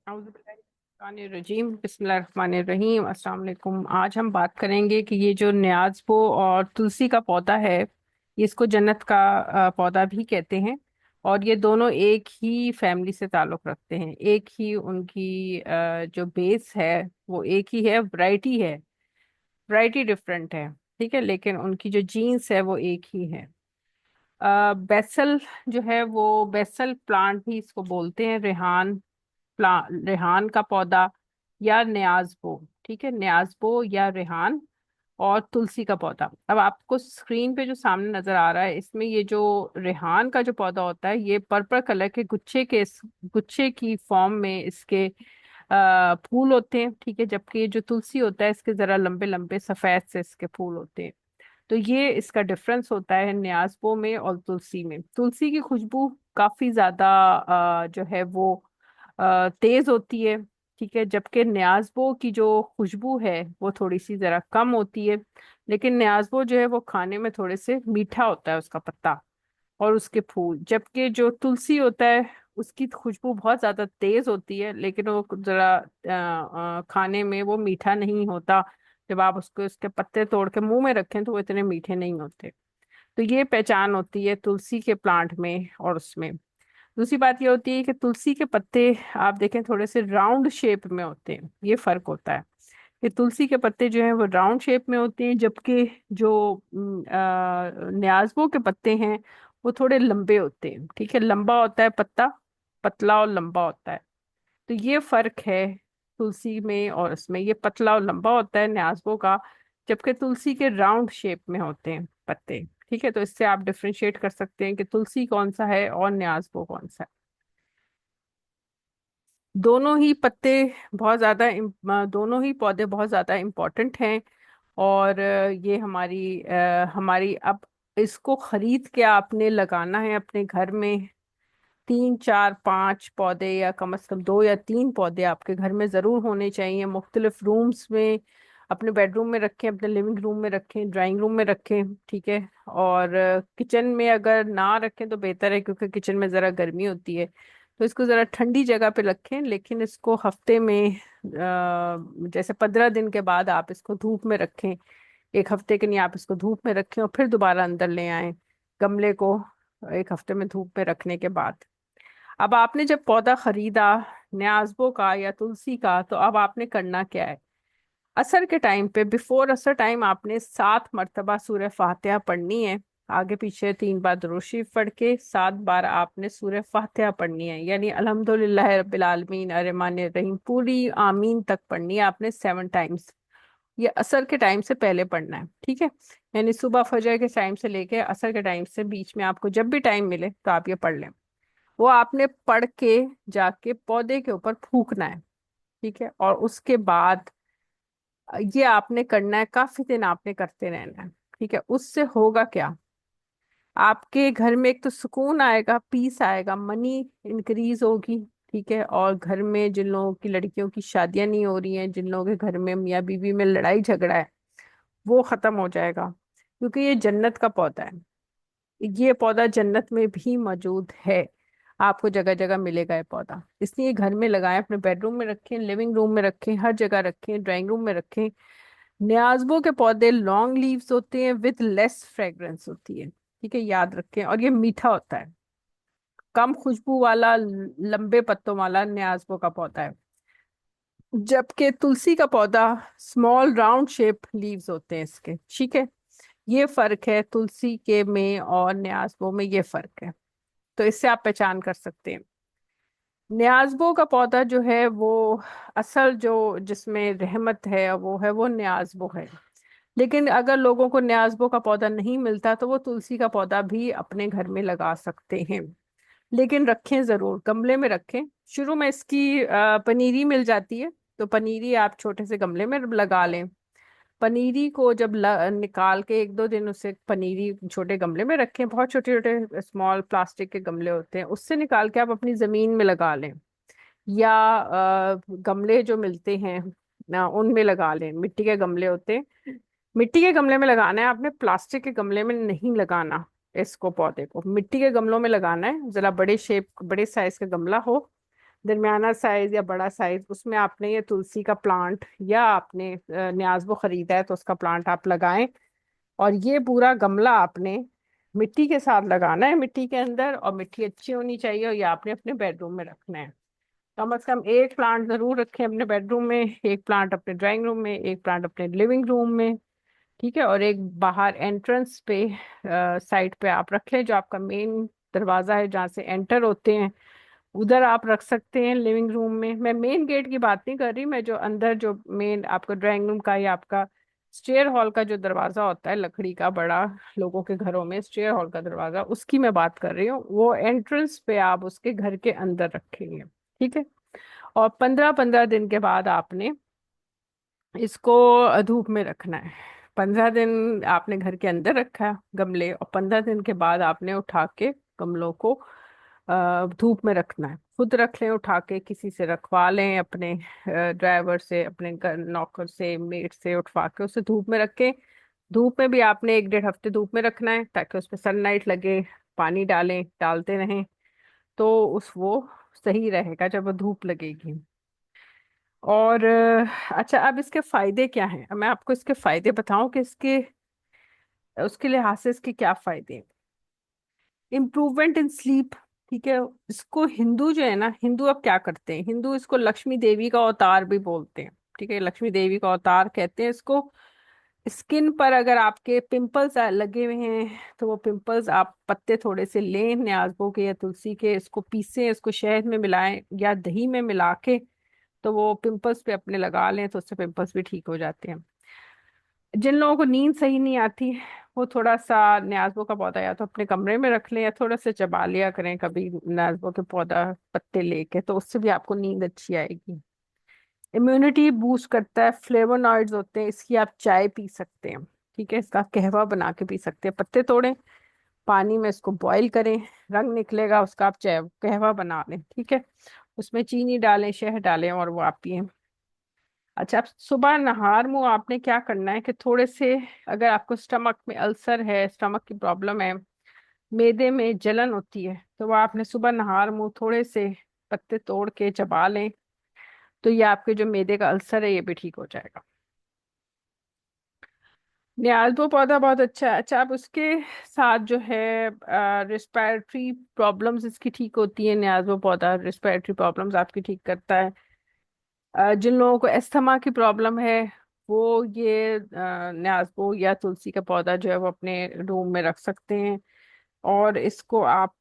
रजीम बिस्मिल्लाहिर्रहमानिर्रहीम अस्सलाम वालेकुम। आज हम बात करेंगे कि ये जो न्याज़बो और तुलसी का पौधा है, ये इसको जन्नत का पौधा भी कहते हैं। और ये दोनों एक ही फैमिली से ताल्लुक़ रखते हैं। एक ही उनकी जो बेस है वो एक ही है। वैरायटी डिफरेंट है, ठीक है, लेकिन उनकी जो जीन्स है वो एक ही है। बेसल जो है वो बेसल प्लांट भी इसको बोलते हैं। रेहान का पौधा या न्याज़बो, ठीक है, न्याज़बो या रेहान और तुलसी का पौधा। अब आपको स्क्रीन पे जो सामने नजर आ रहा है, इसमें ये जो रेहान का जो पौधा होता है, ये पर्पल कलर के गुच्छे की फॉर्म में इसके फूल होते हैं, ठीक है। जबकि ये जो तुलसी होता है, इसके जरा लंबे लंबे सफेद से इसके फूल होते हैं। तो ये इसका डिफरेंस होता है न्याज़बो में और तुलसी में। तुलसी की खुशबू काफी ज्यादा जो है वो तेज होती है, ठीक है। जबकि न्याज़बो की जो खुशबू है वो थोड़ी सी जरा कम होती है। लेकिन न्याज़बो जो है वो खाने में थोड़े से मीठा होता है, उसका पत्ता और उसके फूल। जबकि जो तुलसी होता है, उसकी खुशबू बहुत ज्यादा तेज होती है, लेकिन वो जरा खाने में वो मीठा नहीं होता। जब आप उसको उसके पत्ते तोड़ के मुंह में रखें तो वो इतने मीठे नहीं होते। तो ये पहचान होती है तुलसी के प्लांट में और उसमें। दूसरी बात ये होती है कि तुलसी के पत्ते आप देखें थोड़े से राउंड शेप में होते हैं। ये फर्क होता है कि तुलसी के पत्ते जो हैं वो राउंड शेप में होते हैं, जबकि जो न्याज़बो के पत्ते हैं वो थोड़े लंबे होते हैं, ठीक है। लंबा होता है पत्ता, पतला और लंबा होता है। तो ये फर्क है तुलसी में और इसमें। ये पतला और लंबा होता है न्याज़बो का, जबकि तुलसी के राउंड शेप में होते हैं पत्ते, ठीक है। तो इससे आप डिफरेंशिएट कर सकते हैं कि तुलसी कौन सा है और न्याज़बो कौन सा है। दोनों ही पत्ते दोनों ही पौधे बहुत ज्यादा इम्पोर्टेंट हैं। और ये हमारी अब इसको खरीद के आपने लगाना है अपने घर में। 3 4 5 पौधे या कम से कम 2 या 3 पौधे आपके घर में जरूर होने चाहिए, मुख्तलिफ रूम्स में। अपने बेडरूम में रखें, अपने लिविंग रूम में रखें, ड्राइंग रूम में रखें, ठीक है। और किचन में अगर ना रखें तो बेहतर है, क्योंकि किचन में ज़रा गर्मी होती है। तो इसको ज़रा ठंडी जगह पे रखें, लेकिन इसको हफ्ते में जैसे 15 दिन के बाद आप इसको धूप में रखें। एक हफ्ते के लिए आप इसको धूप में रखें और फिर दोबारा अंदर ले आएं गमले को, एक हफ्ते में धूप में रखने के बाद। अब आपने जब पौधा खरीदा न्याज़बो का या तुलसी का, तो अब आपने करना क्या है। असर के टाइम पे, बिफोर असर टाइम, आपने 7 मरतबा सूरह फातिहा पढ़नी है। आगे पीछे 3 बार दुरूद शरीफ पढ़ के 7 बार आपने सूरह फातिहा पढ़नी है, यानी अल्हम्दुलिल्लाह रब्बिल आलमीन अर्रहमानिर रहीम पूरी आमीन तक पढ़नी है आपने 7 टाइम्स। ये असर के टाइम से पहले पढ़ना है, ठीक है। यानी सुबह फजर के टाइम से लेके असर के टाइम से बीच में आपको जब भी टाइम मिले तो आप ये पढ़ लें। वो आपने पढ़ के जाके पौधे के ऊपर फूकना है, ठीक है। और उसके बाद ये आपने करना है, काफी दिन आपने करते रहना है, ठीक है। उससे होगा क्या, आपके घर में एक तो सुकून आएगा, पीस आएगा, मनी इंक्रीज होगी, ठीक है। और घर में जिन लोगों की लड़कियों की शादियां नहीं हो रही हैं, जिन लोगों के घर में मियाँ बीवी में लड़ाई झगड़ा है, वो खत्म हो जाएगा। क्योंकि ये जन्नत का पौधा है। ये पौधा जन्नत में भी मौजूद है, आपको जगह जगह मिलेगा ये पौधा। इसलिए घर में लगाएं, अपने बेडरूम में रखें, लिविंग रूम में रखें, हर जगह रखें, ड्राइंग रूम में रखें। न्याज़बो के पौधे लॉन्ग लीव्स होते हैं, विद लेस फ्रेग्रेंस होती है, ठीक है, याद रखें। और ये मीठा होता है, कम खुशबू वाला, लंबे पत्तों वाला न्याज़बो का पौधा है। जबकि तुलसी का पौधा स्मॉल राउंड शेप लीव्स होते हैं इसके, ठीक है। ये फर्क है तुलसी के में और न्याज़बो में, ये फर्क है। तो इससे आप पहचान कर सकते हैं। न्याज़बो का पौधा जो है वो असल जो जिसमें रहमत है वो न्याज़बो है। लेकिन अगर लोगों को न्याज़बो का पौधा नहीं मिलता तो वो तुलसी का पौधा भी अपने घर में लगा सकते हैं। लेकिन रखें जरूर, गमले में रखें। शुरू में इसकी पनीरी मिल जाती है, तो पनीरी आप छोटे से गमले में लगा लें। पनीरी को जब निकाल के 1 2 दिन उसे पनीरी छोटे गमले में रखें, बहुत छोटे छोटे स्मॉल प्लास्टिक के गमले होते हैं, उससे निकाल के आप अपनी जमीन में लगा लें। या गमले जो मिलते हैं ना, उनमें लगा लें। मिट्टी के गमले होते हैं, मिट्टी के गमले में लगाना है आपने, प्लास्टिक के गमले में नहीं लगाना। इसको पौधे को मिट्टी के गमलों में लगाना है, जरा बड़े साइज का गमला हो, दरमियाना साइज या बड़ा साइज, उसमें आपने ये तुलसी का प्लांट या आपने न्याज़ खरीदा है तो उसका प्लांट आप लगाएं। और ये पूरा गमला आपने मिट्टी के साथ लगाना है, मिट्टी के अंदर, और मिट्टी अच्छी होनी चाहिए, और ये आपने अपने बेडरूम में रखना है। कम से कम एक प्लांट जरूर रखें अपने बेडरूम में, एक प्लांट अपने ड्राइंग रूम में, एक प्लांट अपने लिविंग रूम में, ठीक है। और एक बाहर एंट्रेंस पे साइड पे आप रख लें, जो आपका मेन दरवाजा है जहाँ से एंटर होते हैं, उधर आप रख सकते हैं लिविंग रूम में। मैं मेन गेट की बात नहीं कर रही, मैं जो अंदर जो मेन आपका ड्राइंग रूम का या आपका स्टेयर हॉल का जो दरवाजा होता है लकड़ी का बड़ा, लोगों के घरों में स्टेयर हॉल का दरवाजा, उसकी मैं बात कर रही हूँ। वो एंट्रेंस पे आप उसके घर के अंदर रखेंगे, ठीक है। और 15-15 दिन के बाद आपने इसको धूप में रखना है। 15 दिन आपने घर के अंदर रखा है गमले, और 15 दिन के बाद आपने उठा के गमलों को धूप में रखना है। खुद रख लें उठा के, किसी से रखवा लें, अपने ड्राइवर से, अपने नौकर से, मेड से उठवा के उसे धूप में रखें। धूप में भी आपने 1-1.5 हफ्ते धूप में रखना है, ताकि उसमें सनलाइट लगे। पानी डालें, डालते रहें, तो उस वो सही रहेगा जब वो धूप लगेगी। और अच्छा, अब इसके फायदे क्या हैं? अब मैं आपको इसके फायदे बताऊं कि इसके उसके लिहाज से इसके क्या फायदे हैं। इम्प्रूवमेंट इन स्लीप, ठीक है। इसको हिंदू जो है ना, हिंदू अब क्या करते हैं, हिंदू इसको लक्ष्मी देवी का अवतार भी बोलते हैं, ठीक है। लक्ष्मी देवी का अवतार कहते हैं इसको। स्किन पर अगर आपके पिंपल्स लगे हुए हैं, तो वो पिंपल्स आप पत्ते थोड़े से लें न्याज़बो के या तुलसी के, इसको पीसें, इसको शहद में मिलाएं या दही में मिला के, तो वो पिंपल्स पे अपने लगा लें, तो उससे पिंपल्स भी ठीक हो जाते हैं। जिन लोगों को नींद सही नहीं आती, वो थोड़ा सा न्याज़बो का पौधा या तो अपने कमरे में रख लें, या थोड़ा सा चबा लिया करें कभी न्याज़बो के पौधा पत्ते लेके, तो उससे भी आपको नींद अच्छी आएगी। इम्यूनिटी बूस्ट करता है, फ्लेवोनॉइड्स होते हैं, इसकी आप चाय पी सकते हैं, ठीक है। इसका कहवा बना के पी सकते हैं। पत्ते तोड़ें, पानी में इसको बॉईल करें, रंग निकलेगा उसका, आप चाय कहवा बना लें, ठीक है। उसमें चीनी डालें, शहद डालें, और वो आप पिएं। अच्छा, आप सुबह नहार मुंह आपने क्या करना है कि थोड़े से, अगर आपको स्टमक में अल्सर है, स्टमक की प्रॉब्लम है, मैदे में जलन होती है, तो वो आपने सुबह नहार मुंह थोड़े से पत्ते तोड़ के चबा लें, तो ये आपके जो मैदे का अल्सर है ये भी ठीक हो जाएगा। न्याज़बो पौधा बहुत अच्छा है। अच्छा, आप उसके साथ जो है रिस्पायरेटरी प्रॉब्लम्स इसकी ठीक होती है। न्याज़बो पौधा रिस्पायरेटरी प्रॉब्लम्स आपकी ठीक करता है। जिन लोगों को अस्थमा की प्रॉब्लम है, वो ये न्याज़बो या तुलसी का पौधा जो है वो अपने रूम में रख सकते हैं। और इसको आप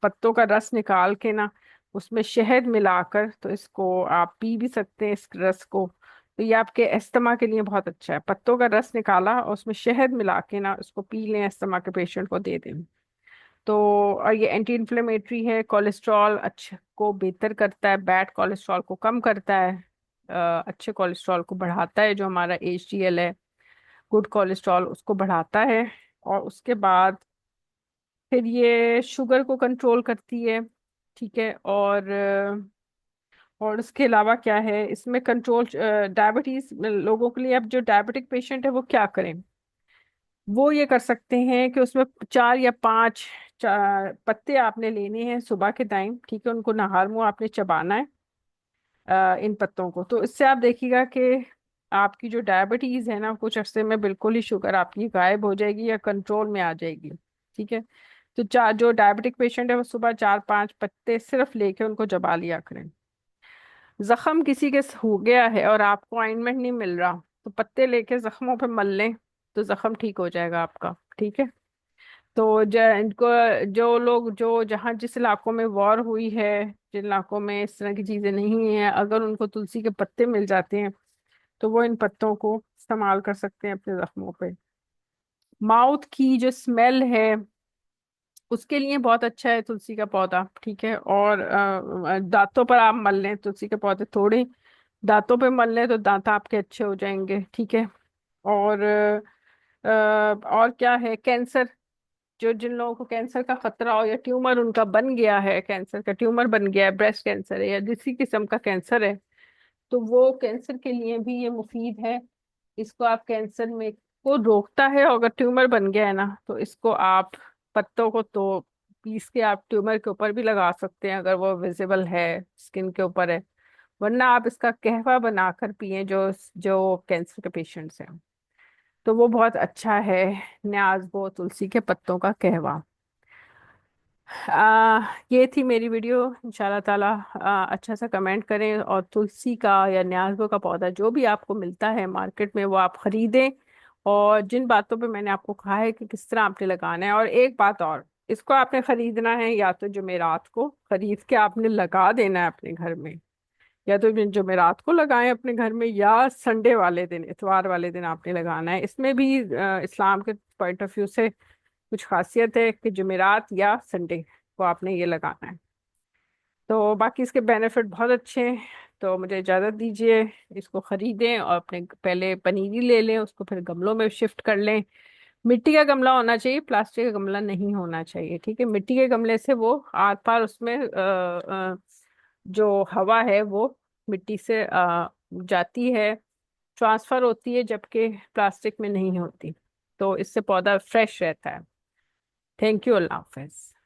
पत्तों का रस निकाल के ना, उसमें शहद मिलाकर, तो इसको आप पी भी सकते हैं इस रस को। तो ये आपके अस्थमा के लिए बहुत अच्छा है। पत्तों का रस निकाला और उसमें शहद मिला के ना उसको पी लें, अस्थमा के पेशेंट को दे दें। तो और ये एंटी इन्फ्लेमेटरी है, कोलेस्ट्रॉल अच्छे को बेहतर करता है, बैड कोलेस्ट्रॉल को कम करता है, अच्छे कोलेस्ट्रॉल को बढ़ाता है, जो हमारा एचडीएल है, गुड कोलेस्ट्रॉल, उसको बढ़ाता है। और उसके बाद फिर ये शुगर को कंट्रोल करती है, ठीक है। और उसके अलावा क्या है इसमें कंट्रोल, डायबिटीज लोगों के लिए, अब जो डायबिटिक पेशेंट है वो क्या करें, वो ये कर सकते हैं कि उसमें 4 या 5 पत्ते आपने लेने हैं सुबह के टाइम, ठीक है। उनको नहार मुंह आपने चबाना है इन पत्तों को, तो इससे आप देखिएगा कि आपकी जो डायबिटीज है ना, कुछ अरसे में बिल्कुल ही शुगर आपकी गायब हो जाएगी या कंट्रोल में आ जाएगी, ठीक है। तो चार जो डायबिटिक पेशेंट है वो सुबह 4-5 पत्ते सिर्फ लेके उनको चबा लिया करें। जख्म किसी के हो गया है और आपको ऑइंटमेंट नहीं मिल रहा, तो पत्ते लेके जख्मों पे मल लें, तो जख्म ठीक हो जाएगा आपका, ठीक है। तो इनको, जो लोग जो जहाँ जिस इलाकों में वॉर हुई है, जिन इलाकों में इस तरह की चीजें नहीं हैं, अगर उनको तुलसी के पत्ते मिल जाते हैं, तो वो इन पत्तों को इस्तेमाल कर सकते हैं अपने जख्मों पे। माउथ की जो स्मेल है उसके लिए बहुत अच्छा है तुलसी का पौधा, ठीक है। और दांतों पर आप मल लें तुलसी के पौधे थोड़े, दांतों पे मल लें तो दांत आपके अच्छे हो जाएंगे, ठीक है। और और क्या है, कैंसर, जो जिन लोगों को कैंसर का खतरा हो या ट्यूमर उनका बन गया है, कैंसर का ट्यूमर बन गया है, ब्रेस्ट कैंसर है या किसी किस्म का कैंसर है, तो वो कैंसर के लिए भी ये मुफीद है। इसको आप कैंसर में को रोकता है, और अगर ट्यूमर बन गया है ना, तो इसको आप पत्तों को तो पीस के आप ट्यूमर के ऊपर भी लगा सकते हैं अगर वो विजिबल है, स्किन के ऊपर है। वरना आप इसका कहवा बनाकर पिए, जो जो कैंसर के पेशेंट्स हैं, तो वो बहुत अच्छा है। न्याज़ तुलसी के पत्तों का कहवा। ये थी मेरी वीडियो। इंशाल्लाह ताला अच्छा सा कमेंट करें, और तुलसी का या न्याज़बो का पौधा जो भी आपको मिलता है मार्केट में वो आप खरीदें। और जिन बातों पे मैंने आपको कहा है कि किस तरह आपने लगाना है, और एक बात और, इसको आपने खरीदना है या तो जुमेरात को खरीद के आपने लगा देना है अपने घर में, या तो जुमेरात को लगाएं अपने घर में, या संडे वाले दिन, इतवार वाले दिन आपने लगाना है। इसमें भी इस्लाम के पॉइंट ऑफ व्यू से कुछ खासियत है कि जुमेरात या संडे को आपने ये लगाना है। तो बाकी इसके बेनिफिट बहुत अच्छे हैं। तो मुझे इजाज़त दीजिए, इसको खरीदें और अपने पहले पनीरी ले लें, उसको फिर गमलों में शिफ्ट कर लें। मिट्टी का गमला होना चाहिए, प्लास्टिक का गमला नहीं होना चाहिए, ठीक है। मिट्टी के गमले से वो आर पार उसमें जो हवा है वो मिट्टी से जाती है, ट्रांसफर होती है, जबकि प्लास्टिक में नहीं होती। तो इससे पौधा फ्रेश रहता है। Thank you, Allah Hafiz.